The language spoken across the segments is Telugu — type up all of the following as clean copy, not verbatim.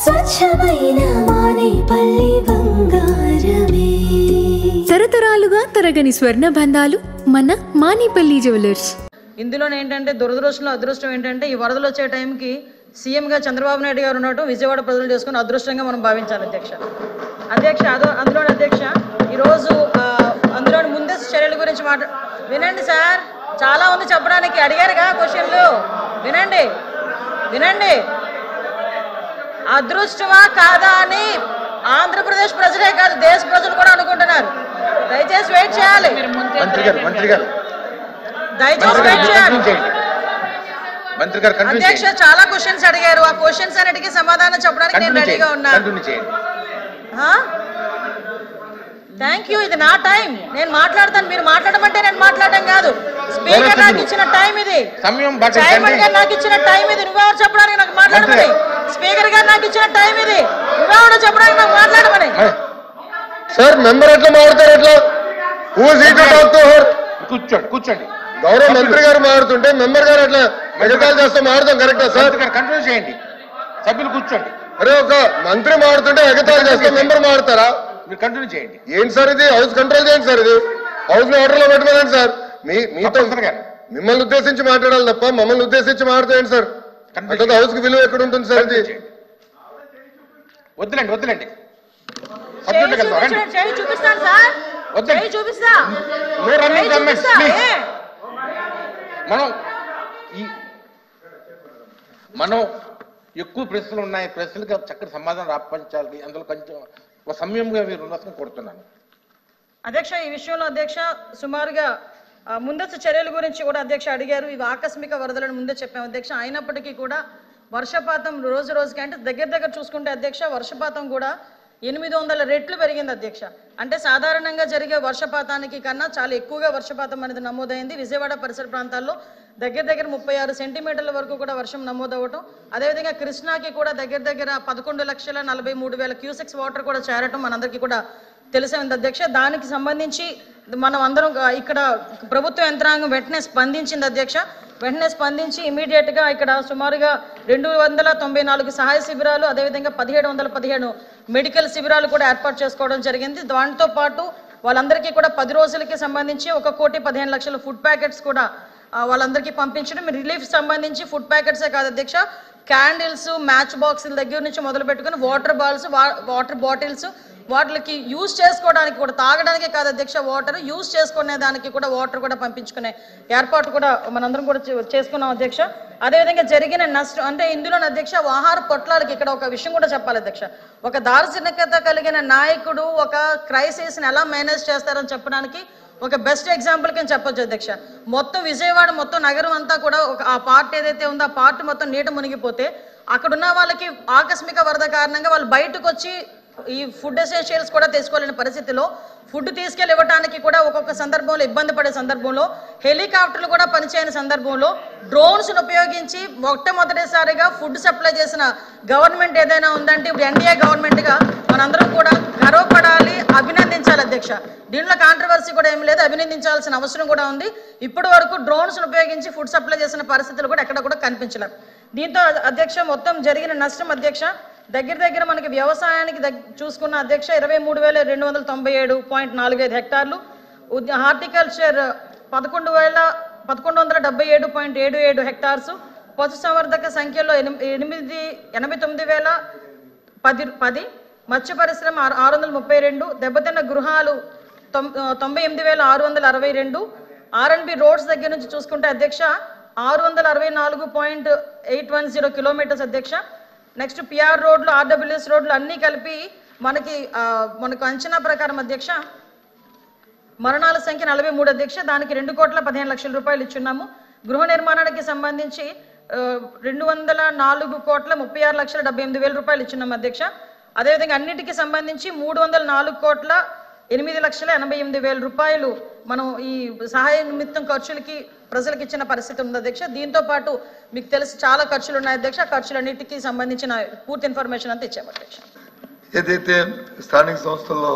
స్వచ్ఛమైన మానేపల్లి బంగారమే. తరతరాలుగా తరగని స్వర్ణ బంధాలు మన మానేపల్లి జ్యువెలర్స్. ఇందులో ఏంటంటే దురదృష్టంలో అదృష్టం ఏంటంటే ఈ వరదలు వచ్చే టైంకి సీఎంగా చంద్రబాబు నాయుడు గారు ఉన్నట్టు విజయవాడ ప్రజలు చేసుకుని అదృష్టంగా మనం భావించాలి అధ్యక్ష. అందులో అధ్యక్ష ఈరోజు అందులో ముందస్తు చర్యల గురించి వినండి సార్, చాలా ఉంది చెప్పడానికి. అడిగారుగా క్వశ్చన్లు, వినండి. అదృష్టమా కాదా అని ఆంధ్రప్రదేశ్ ప్రజలే కాదు దేశ ప్రజలు కూడా అనుకుంటున్నారు. దయచేసి వెయిట్ చేయాలి, అధ్యక్ష. చాలా క్వశ్చన్స్ అడిగారు, ఆ క్వశ్చన్స్ అన్నిటికీ సమాధానం చెప్పడానికి నేను రెడీగా ఉన్నాను. Thank you. ఇది నా టైం, నేను మాట్లాడతాను. మీరు మాట్లాడమంటే నేను మాట్లాడడం కాదు. స్పీకర్ నాకు ఇచ్చిన టైం ఇది, చైర్మన్ గారు నాకు ఇచ్చిన టైం ఇది. నువ్వెవరు చెప్పడానికి నాకు మాట్లాడమని? స్పీకర్ గారు నాకు ఇచ్చిన టైం ఇది, నువ్వెవరు చెప్పడానికి నాకు మాట్లాడమని? సార్ మెంబర్ ఎట్లా మాట్లాడతారు? ఎట్లా కూర్చోండి. గౌరవ మంత్రి గారు మాట్లాడుతుంటే మెంబర్ గారు ఎట్లా ఎగతాళి చేస్తే మాట్లాడతాం కరెక్టా సార్? కంట్రోల్ చేయండి, సభ్యులు కూర్చోండి. అరే ఒక మంత్రి మాట్లాడుతుంటే ఎగతాళి చేస్తే మెంబర్ మాట్లాడతారా? మీరు కంటిన్యూ చేయండి. ఏంటి సార్ ఇది? హౌస్ కంట్రోల్ చేయండి సార్. ఇది హౌస్ లో ఆర్డర్ లో పెట్టుకోండి సార్. మీతో మిమ్మల్ని ఉద్దేశించి మాట్లాడాలి తప్ప మమ్మల్ని ఉద్దేశించి మాట్లాడేయండి సార్. అంటే హౌస్ కి విలువ ఎక్కడ ఉంటుంది సార్? ఇది వద్దులేండి. మనం ఎక్కువ ప్రశ్నలు ఉన్నాయి, ప్రశ్నలకు చక్కటి సమాధానం రాపించాలి. అందులో కొంచెం సమయంగా మీరు ఉన్నతను కోరుతున్నాను అధ్యక్ష. ఈ విషయంలో అధ్యక్ష సుమారుగా ముందస్తు చర్యల గురించి కూడా అధ్యక్ష అడిగారు. ఇవి ఆకస్మిక వరదలను ముందే చెప్పాము అధ్యక్ష. అయినప్పటికీ కూడా వర్షపాతం రోజు రోజుకి అంటే దగ్గర చూసుకుంటే అధ్యక్ష వర్షపాతం కూడా 800 రెట్లు పెరిగింది అధ్యక్ష. అంటే సాధారణంగా జరిగే వర్షపాతానికి కన్నా చాలా ఎక్కువగా వర్షపాతం అనేది నమోదైంది. విజయవాడ పరిసర ప్రాంతాల్లో దగ్గర 36 సెంటీమీటర్ల వరకు కూడా వర్షం నమోదవటం. అదేవిధంగా కృష్ణాకి కూడా దగ్గర 11,43,000 క్యూసెక్స్ వాటర్ కూడా చేరటం మనందరికీ కూడా తెలిసే ఉంది అధ్యక్ష. దానికి సంబంధించి మనం అందరం ఇక్కడ ప్రభుత్వ యంత్రాంగం వెంటనే స్పందించింది అధ్యక్ష. వెంటనే స్పందించి ఇమీడియట్గా ఇక్కడ సుమారుగా 294 సహాయ శిబిరాలు, అదేవిధంగా 1715 మెడికల్ శిబిరాలు కూడా ఏర్పాటు చేసుకోవడం జరిగింది. దాంతో పాటు వాళ్ళందరికీ కూడా 10 రోజులకి సంబంధించి 1,15,00,000 ఫుడ్ ప్యాకెట్స్ కూడా వాళ్ళందరికీ పంపించడం. రిలీఫ్ సంబంధించి ఫుడ్ ప్యాకెట్సే కాదు అధ్యక్ష, క్యాండిల్స్, మ్యాచ్ బాక్సుల దగ్గర నుంచి మొదలు పెట్టుకుని వాటర్ బాటిల్స్, వాటికి యూజ్ చేసుకోవడానికి కూడా, తాగడానికే కాదు అధ్యక్ష, వాటర్ యూజ్ చేసుకునే దానికి కూడా వాటర్ కూడా పంపించుకునే ఏర్పాటు కూడా మనందరం కూడా చేసుకున్నాం అధ్యక్ష. అదేవిధంగా జరిగిన నష్టం అంటే ఇందులో అధ్యక్ష ఆహార పొట్లాలకి ఇక్కడ ఒక విషయం కూడా చెప్పాలి అధ్యక్ష. ఒక దార్శనికత కలిగిన నాయకుడు ఒక క్రైసిస్ని ఎలా మేనేజ్ చేస్తారని చెప్పడానికి ఒక బెస్ట్ ఎగ్జాంపుల్ కింద చెప్పొచ్చు అధ్యక్ష. మొత్తం విజయవాడ మొత్తం నగరం అంతా కూడా ఆ పార్ట్ ఏదైతే ఉందో ఆ పార్ట్ మొత్తం నీట మునిగిపోతే అక్కడున్న వాళ్ళకి ఆకస్మిక వరద కారణంగా వాళ్ళు బయటకు వచ్చి ఈ ఫుడ్ ఎసెన్షియల్స్ కూడా తీసుకోలేని పరిస్థితిలో ఫుడ్ తీసుకెళ్ళి ఇవ్వడానికి కూడా ఒక్కొక్క సందర్భంలో ఇబ్బంది పడే సందర్భంలో, హెలికాప్టర్లు కూడా పనిచేయని సందర్భంలో డ్రోన్స్ను ఉపయోగించి మొట్టమొదటిసారిగా ఫుడ్ సప్లై చేసిన గవర్నమెంట్ ఏదైనా ఉందంటే ఇప్పుడు ఎన్డీఏ గవర్నమెంట్గా మనందరం కూడా గర్వపడాలి, అభినందించాలి అధ్యక్ష. దీనిలో కాంట్రవర్సీ కూడా ఏమి లేదు, అభినందించాల్సిన అవసరం కూడా ఉంది. ఇప్పటి వరకు డ్రోన్స్ను ఉపయోగించి ఫుడ్ సప్లై చేసిన పరిస్థితులు కూడా ఎక్కడ కూడా కనిపించలేదు. దీంతో అధ్యక్ష మొత్తం జరిగిన నష్టం అధ్యక్ష దగ్గర మనకి వ్యవసాయానికి చూసుకున్న అధ్యక్ష 23,297.45 హెక్టార్లు, హార్టికల్చర్ 11,177.77 హెక్టార్స్, పశుసంవర్ధక సంఖ్యలో 89,010, మత్స్య పరిశ్రమ 632, దెబ్బతిన్న గృహాలు 98,662, R&B రోడ్స్ దగ్గర నుంచి చూసుకుంటే అధ్యక్ష 664.810 కిలోమీటర్స్ అధ్యక్ష. నెక్స్ట్ పిఆర్ రోడ్లు, ఆర్డబ్ల్యూఎస్ రోడ్లు అన్నీ కలిపి మనకు అంచనా ప్రకారం అధ్యక్ష మరణాల సంఖ్య 43 అధ్యక్ష. దానికి 2,15,00,000 రూపాయలు ఇచ్చున్నాము. గృహ నిర్మాణానికి సంబంధించి 204,36,78,000 రూపాయలు ఇచ్చున్నాము అధ్యక్ష. అదేవిధంగా అన్నిటికీ సంబంధించి 304,08,88,000 రూపాయలు మనం ఈ సహాయ నిమిత్తం ఖర్చులకి ప్రజలకు ఇచ్చిన పరిస్థితి ఉంది అధ్యక్ష. దీంతో పాటు మీకు తెలిసి చాలా ఖర్చులు ఉన్నాయి అధ్యక్ష. ఖర్చులన్నిటికీ సంబంధించిన పూర్తి ఇన్ఫర్మేషన్ అంతా ఇచ్చాము అధ్యక్ష. ఏదైతే స్థానిక సంస్థల్లో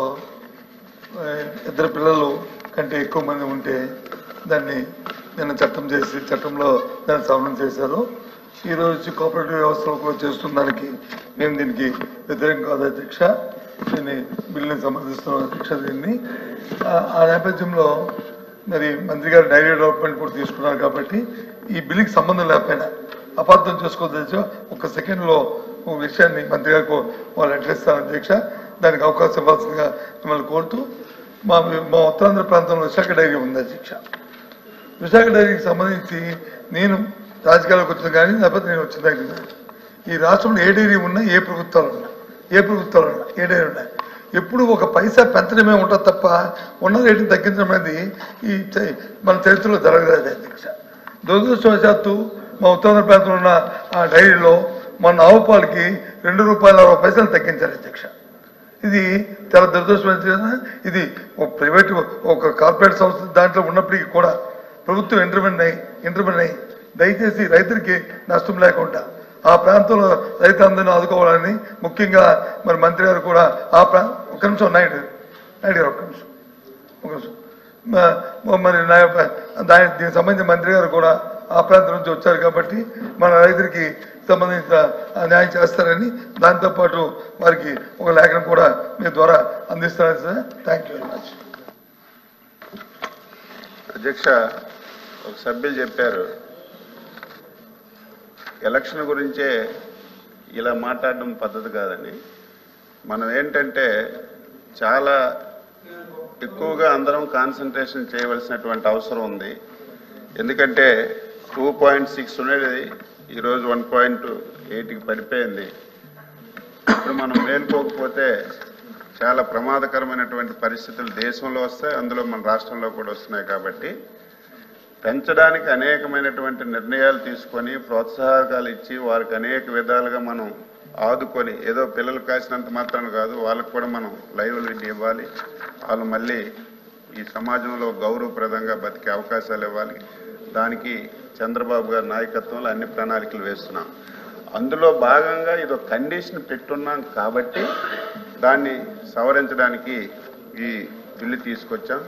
2 పిల్లలు కంటే ఎక్కువ మంది ఉంటే దాన్ని నిన్న చట్టంలో దాన్ని సవరణ చేశారు. ఈరోజు కోఆపరేటివ్ వ్యవస్థలో కూడా చేస్తున్న దానికి మేము దీనికి వ్యతిరేకం కాదు అధ్యక్ష. దీన్ని బిల్లుని సమర్థిస్తున్నాం అధ్యక్ష. దీన్ని ఆ నేపథ్యంలో మరి మంత్రి గారు డైరీ డెవలప్మెంట్ కూడా తీసుకున్నారు కాబట్టి ఈ బిల్లుకి సంబంధం లేకపోయినా అపార్థం చేసుకోవచ్చు. ఒక సెకండ్లో ఒక విషయాన్ని మంత్రి గారికి వాళ్ళు అడ్రస్ ఇస్తారు అధ్యక్ష. దానికి అవకాశం ఇవ్వాల్సిందిగా మిమ్మల్ని కోరుతూ మా ఉత్తరాంధ్ర ప్రాంతంలో విశాఖ డైరీ ఉంది అధ్యక్ష. విశాఖ డైరీకి సంబంధించి నేను రాజకీయాలకు వచ్చిన కానీ లేకపోతే నేను వచ్చిన దగ్గర ఈ రాష్ట్రంలో ఏ డైరీ ఉన్నా ఏ ప్రభుత్వాలు ఉన్నా ఏ డైరీ ఉన్నాయి ఎప్పుడు ఒక పైసా పెంచడమే ఉంటుంది తప్ప ఉన్న రేటుని తగ్గించడం అనేది ఈ మన చరిత్రలో జరగలేదు అధ్యక్ష. దురదృష్టవశాత్తు మా ఉత్తరాంధ్ర ప్రాంతంలో ఉన్న ఆ డైరీలో మన ఆవు పాలకి ₹2.60 తగ్గించారు అధ్యక్ష. ఇది చాలా దురదృష్టమైన. ఇది ఒక ప్రైవేట్ ఒక కార్పొరేట్ సంస్థ దాంట్లో ఉన్నప్పటికీ కూడా ప్రభుత్వం ఇంటర్వెన్ అయ్యి దయచేసి రైతులకి నష్టం లేకుండా ఆ ప్రాంతంలో రైతులందరినీ ఆదుకోవాలని ముఖ్యంగా మరి మంత్రి గారు కూడా ఒక నిమిషం నాయుడు గారు ఒక నిమిషం మరి దీనికి సంబంధించిన మంత్రి గారు కూడా ఆ ప్రాంతం నుంచి వచ్చారు కాబట్టి మన రైతులకి సంబంధించిన న్యాయం చేస్తారని దాంతోపాటు వారికి ఒక లేఖను కూడా మీ ద్వారా అందిస్తారని sir. Thank you very much అధ్యక్ష. ఒక సభ్యులు చెప్పారు ఎలక్షన్ గురించే ఇలా మాట్లాడడం పద్ధతి కాదని. మనం ఏంటంటే చాలా ఎక్కువగా అందరం కాన్సన్ట్రేషన్ చేయవలసినటువంటి అవసరం ఉంది. ఎందుకంటే 2.6 ఉండేది ఈరోజు 1.8కి పడిపోయింది. ఇప్పుడు మనం మేల్కోకపోతే చాలా ప్రమాదకరమైనటువంటి పరిస్థితులు దేశంలో వస్తాయి, అందులో మన రాష్ట్రంలో కూడా వస్తున్నాయి. కాబట్టి పెంచడానికి అనేకమైనటువంటి నిర్ణయాలు తీసుకొని ప్రోత్సాహకాలు ఇచ్చి వారికి అనేక విధాలుగా మనం ఆదుకొని ఏదో పిల్లలు కాసినంత మాత్రాన కాదు, వాళ్ళకు కూడా మనం లైవ్లీహుడ్ ఇవ్వాలి. వాళ్ళు మళ్ళీ ఈ సమాజంలో గౌరవప్రదంగా బతికే అవకాశాలు ఇవ్వాలి. దానికి చంద్రబాబు గారి నాయకత్వంలో అన్ని ప్రణాళికలు వేస్తున్నాం. అందులో భాగంగా ఇది ఒక కండిషన్ పెట్టున్నాం కాబట్టి దాన్ని సవరించడానికి ఈ బిల్లు తీసుకొచ్చాం.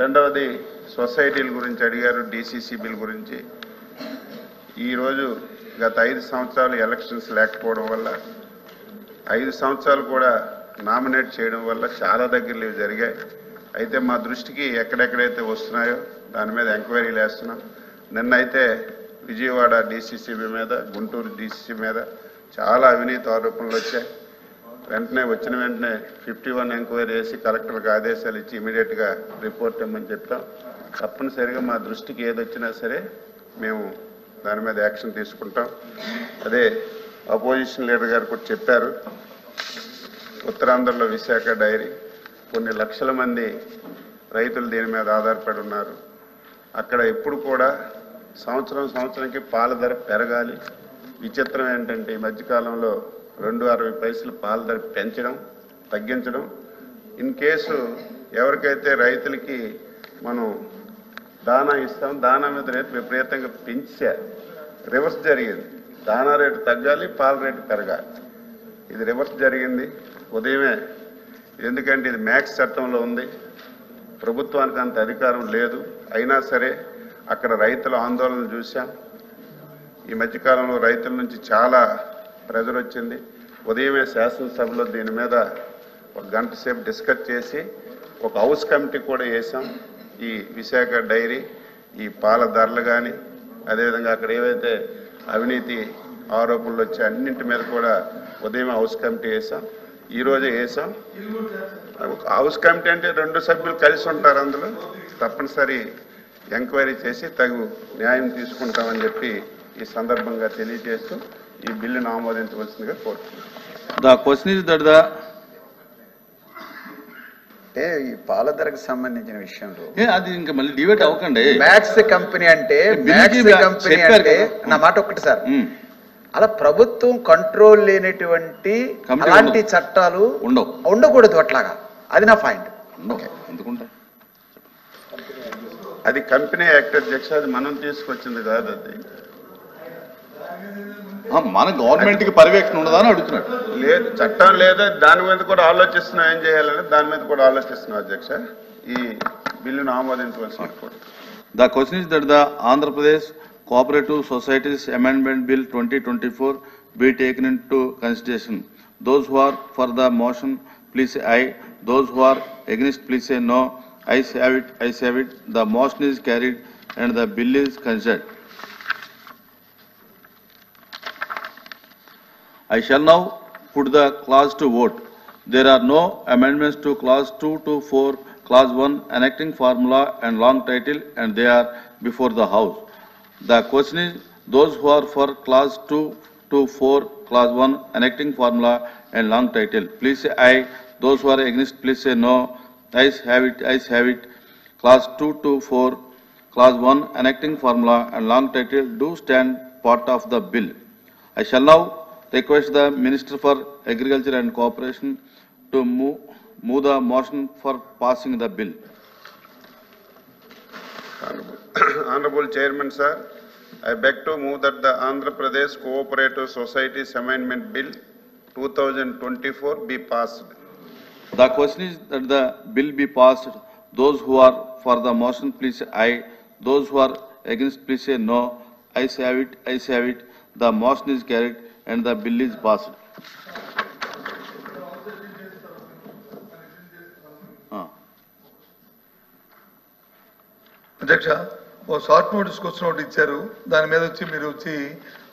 రెండవది సొసైటీల గురించి అడిగారు, డీసీసీ బిల్ గురించి. ఈరోజు గత 5 సంవత్సరాలు ఎలక్షన్స్ లేకపోవడం వల్ల 5 సంవత్సరాలు కూడా నామినేట్ చేయడం వల్ల చాలా దగ్గరలు ఇవి జరిగాయి. అయితే మా దృష్టికి ఎక్కడెక్కడైతే వస్తున్నాయో దాని మీద ఎంక్వైరీలు వేస్తున్నాం. నిన్నైతే విజయవాడ డీసీసీబీ మీద, గుంటూరు డీసీసీ మీద చాలా అవినీతి ఆరోపణలు వచ్చాయి. వెంటనే 51 ఎంక్వైరీ చేసి కలెక్టర్కి ఆదేశాలు ఇచ్చి ఇమీడియట్గా రిపోర్ట్ ఇవ్వమని చెప్తాం. తప్పనిసరిగా మా దృష్టికి ఏదొచ్చినా సరే మేము దాని మీద యాక్షన్ తీసుకుంటాం. అదే అపోజిషన్ లీడర్ గారు కూడా చెప్పారు, ఉత్తరాంధ్రలో విశాఖ డైరీ కొన్ని లక్షల మంది రైతులు దీని మీద ఆధారపడి ఉన్నారు. అక్కడ ఎప్పుడు కూడా సంవత్సరానికి పాల ధర పెరగాలి. విచిత్రం ఏంటంటే ఈ మధ్యకాలంలో $2.60 పాల ధర పెంచడం, తగ్గించడం. ఇన్ కేసు ఎవరికైతే రైతులకి మనం దానా ఇస్తాం, దానా మీద రేటు విపరీతంగా పెంచారు. రివర్స్ జరిగింది. దానా రేటు తగ్గాలి, పాల రేటు పెరగాలి. ఇది రివర్స్ జరిగింది ఉదయమే. ఎందుకంటే ఇది మ్యాక్స్ చట్టంలో ఉంది, ప్రభుత్వానికి అంత అధికారం లేదు. అయినా సరే అక్కడ రైతుల ఆందోళన చూసాం. ఈ మధ్యకాలంలో రైతుల నుంచి చాలా ప్రెజర్ వచ్చింది. ఉదయమే శాసనసభలో దీని మీద 1 గంట సేపు డిస్కస్ చేసి ఒక హౌస్ కమిటీ కూడా వేసాం. ఈ విశాఖ డైరీ, ఈ పాల ధరలు కానీ, అదేవిధంగా అక్కడ ఏవైతే అవినీతి ఆరోపణలు వచ్చాయి అన్నింటి మీద కూడా ఉదయం హౌస్ కమిటీ వేసాం. ఈరోజే వేసాం. హౌస్ కమిటీ అంటే 2 సభ్యులు కలిసి ఉంటారు. అందులో తప్పనిసరి ఎంక్వైరీ చేసి తగు న్యాయం తీసుకుంటామని చెప్పి ఈ సందర్భంగా తెలియజేస్తూ ఈ బిల్లును ఆమోదించవలసిందిగా కోరుతున్నాను. The question is that అంటే ఈ పాల ధరకు సంబంధించిన విషయంలో అది ఇంకా మళ్ళీ డిబేట్ అవ్వకండి. మ్యాక్స్ కంపెనీ అంటే నా మాట ఒక్కటి సార్, అలా ప్రభుత్వం కంట్రోల్ లేనటువంటి అలాంటి చట్టాలు ఉండకూడదు. అట్లాగా అది నా పాయింట్. ఎందుకుంటా అది కంపెనీ యాక్ట్ అధ్యక్ష, అది మనం తీసుకొచ్చింది కాదు. అది మన గవర్నమెంట్ కి పర్యవేక్షణ ఉండదా అని అడుగుతున్నాడు. లేదు, చట్టం లేదా, దాని మీద కూడా ఆలోచిస్తున్నాం ఏం చేయాలని. దాని మీద కూడా ఆలోచిస్తున్నాం అధ్యక్ష. ఈ బిల్లును ఆమోదించవలసిన. The question is that the Andhra Pradesh Cooperative Societies Amendment Bill 2024 be taken into consideration. Those who are for the motion, please say aye. Those who are against, please say no. Ayes have it. Ayes have it. The motion is carried and the bill is considered. I shall now put the clause to vote. There are no amendments to clause 2 to 4, clause 1 enacting formula and long title, and they are before the House. The question is, those who are for clause 2 to 4, clause 1 enacting formula and long title, please say aye. Those who are against, please say no. Ayes have it. Ayes have it. Clause 2 to 4, clause 1 enacting formula and long title do stand part of the bill. I shall now request the Minister for Agriculture and Cooperation to move the motion for passing the bill. Honorable Chairman, sir, I beg to move that the Andhra Pradesh Cooperative Societies Amendment Bill 2024 be passed. The question is that the bill be passed. Those who are for the motion, please say aye. Those who are against, please say no. Ayes have it. Ayes have it. The motion is carried and the bill is passed. అధ్యక్ష, ఓ షార్ట్ నోటీస్ క్వశ్చన్ ఒకటి ఇచ్చారు. దాని మీద వచ్చి మీరు వచ్చి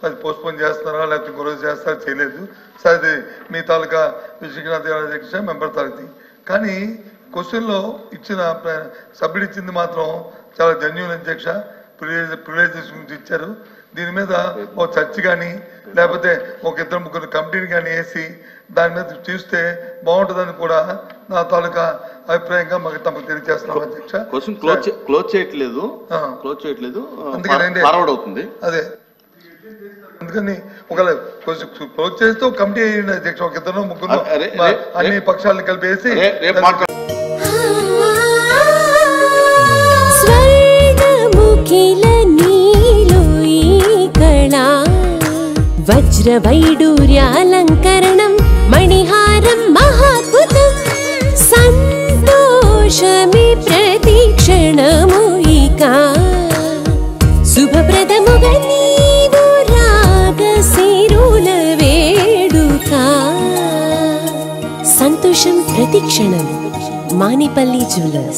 అది పోస్ట్పోన్ చేస్తున్నారా లేకపోతే ఇంకో రోజు చేస్తారా చేయలేదు సార్. అది మీ తాలూకా విశ్వనాథ్ అధ్యక్ష మెంబర్ తాలూకి. కానీ క్వశ్చన్లో ఇచ్చిన సబ్మిట్ ఇచ్చింది మాత్రం చాలా జెన్యూన్ అధ్యక్ష. ప్రివిలేజెస్ గురించి ఇచ్చారు. దీని మీద ఒక చర్చ కానీ లేకపోతే ఒక ఇద్దరు ముగ్గురు కమిటీని కానీ వేసి దాని మీద చూస్తే బాగుంటుందని కూడా నా తాలూకా అభిప్రాయంగా మాకు తమకు తెలియజేస్తున్నాం అధ్యక్ష. క్లోజ్ చేయట్లేదు, ఫార్వర్డ్ అవుతుంది. అదే అందుకని ఒకవేళ క్లోజ్ చేస్తే ఒక కమిటీ అయ్యింది అధ్యక్ష. ఒక ఇద్దరు ముగ్గురు అన్ని పక్షాలను కలిపేసి వజ్రవైడూర్యాలంకరణం మణిహారం మహాద్భుతం సంతోషమే ప్రతిక్షణము ఇక శుభప్రదముగా నీవు రాగశిరుల వేడుక సంతోషం ప్రతిక్షణం. మానిపల్లి జ్యువెలర్స్.